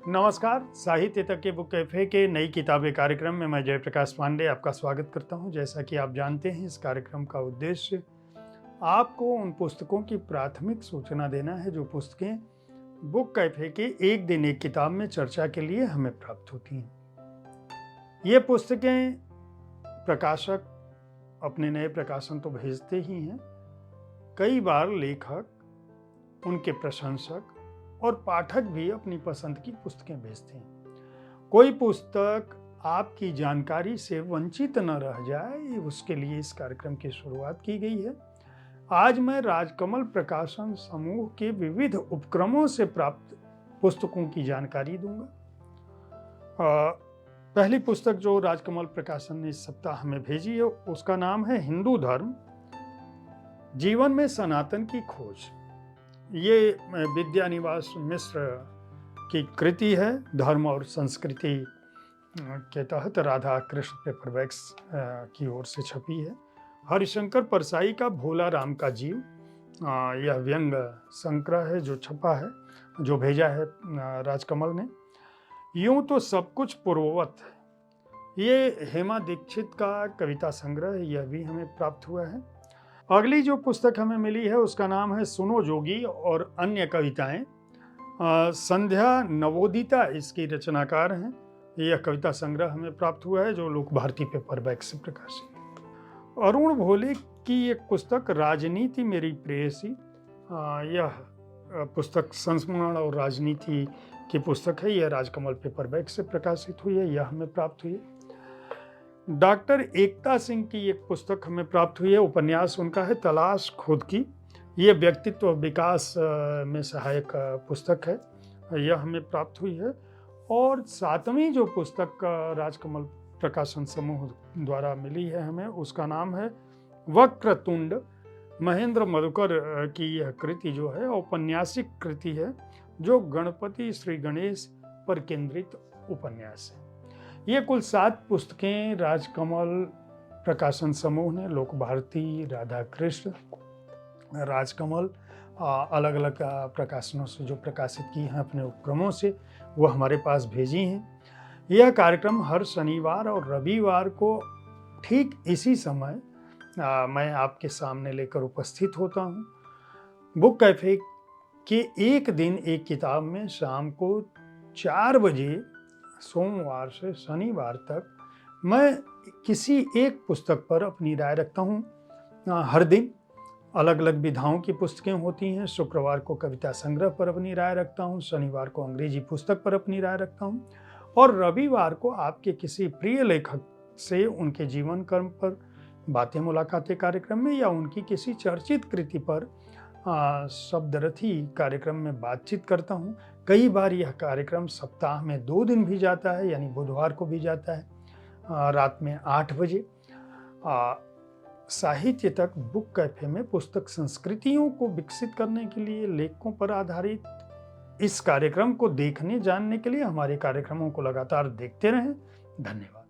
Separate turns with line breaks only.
नमस्कार। साहित्य तक के बुक कैफे के नई किताबें कार्यक्रम में मैं जयप्रकाश पांडे आपका स्वागत करता हूं। जैसा कि आप जानते हैं, इस कार्यक्रम का उद्देश्य आपको उन पुस्तकों की प्राथमिक सूचना देना है जो पुस्तकें बुक कैफे के एक दिन एक किताब में चर्चा के लिए हमें प्राप्त होती हैं। ये पुस्तकें प्रकाशक अपने नए प्रकाशन तो भेजते ही हैं, कई बार लेखक, उनके प्रशंसक और पाठक भी अपनी पसंद की पुस्तकें भेजते हैं। कोई पुस्तक आपकी जानकारी से वंचित न रह जाए, उसके लिए इस कार्यक्रम की शुरुआत की गई है। आज मैं राजकमल प्रकाशन समूह के विविध उपक्रमों से प्राप्त पुस्तकों की जानकारी दूंगा। पहली पुस्तक जो राजकमल प्रकाशन ने इस सप्ताह हमें भेजी है, उसका नाम है हिंदू धर्म, जीवन में सनातन की खोज। ये विद्यानिवास मिश्र की कृति है। धर्म और संस्कृति के तहत राधा कृष्ण पेपरबैक्स की ओर से छपी है। हरिशंकर परसाई का भोला राम का जीव, यह व्यंग संग्रह है जो छपा है, जो भेजा है राजकमल ने। यूं तो सब कुछ पूर्ववत है, ये हेमा दीक्षित का कविता संग्रह है, यह भी हमें प्राप्त हुआ है। अगली जो पुस्तक हमें मिली है उसका नाम है सुनो जोगी और अन्य कविताएं। संध्या नवोदिता इसकी रचनाकार हैं। यह कविता संग्रह हमें प्राप्त हुआ है जो लोक भारती पेपरबैक से प्रकाशित है। अरुण भोले की एक पुस्तक राजनीति मेरी प्रेयसी, यह पुस्तक संस्मरण और राजनीति की पुस्तक है। यह राजकमल पेपरबैक से प्रकाशित हुई है, यह हमें प्राप्त हुई है। डॉक्टर एकता सिंह की एक पुस्तक हमें प्राप्त हुई है। उपन्यास उनका है तलाश खुद की। ये व्यक्तित्व विकास में सहायक पुस्तक है, यह हमें प्राप्त हुई है। और सातवीं जो पुस्तक राजकमल प्रकाशन समूह द्वारा मिली है हमें, उसका नाम है वक्रतुंड। महेंद्र मधुकर की यह कृति जो है औपन्यासिक कृति है, जो गणपति श्री गणेश पर केंद्रित उपन्यास है। ये कुल 7 पुस्तकें राजकमल प्रकाशन समूह ने लोक भारती, राधा कृष्ण, राजकमल अलग अलग प्रकाशनों से जो प्रकाशित की हैं अपने उपक्रमों से, वो हमारे पास भेजी हैं। यह कार्यक्रम हर शनिवार और रविवार को ठीक इसी समय मैं आपके सामने लेकर उपस्थित होता हूँ। बुक कैफे के एक दिन एक किताब में शाम को 4 बजे सोमवार से शनिवार तक मैं किसी एक पुस्तक पर अपनी राय रखता हूँ। हर दिन अलग अलग विधाओं की पुस्तकें होती हैं। शुक्रवार को कविता संग्रह पर अपनी राय रखता हूँ, शनिवार को अंग्रेजी पुस्तक पर अपनी राय रखता हूँ और रविवार को आपके किसी प्रिय लेखक से उनके जीवन कर्म पर बातें मुलाकातें कार्यक्रम में या उनकी किसी चर्चित कृति पर शब्दरथी कार्यक्रम में बातचीत करता हूँ। कई बार यह कार्यक्रम सप्ताह में 2 दिन भी जाता है, यानी बुधवार को भी जाता है रात में 8 बजे। साहित्य तक बुक कैफे में पुस्तक संस्कृतियों को विकसित करने के लिए लेखकों पर आधारित इस कार्यक्रम को देखने जानने के लिए हमारे कार्यक्रमों को लगातार देखते रहें। धन्यवाद।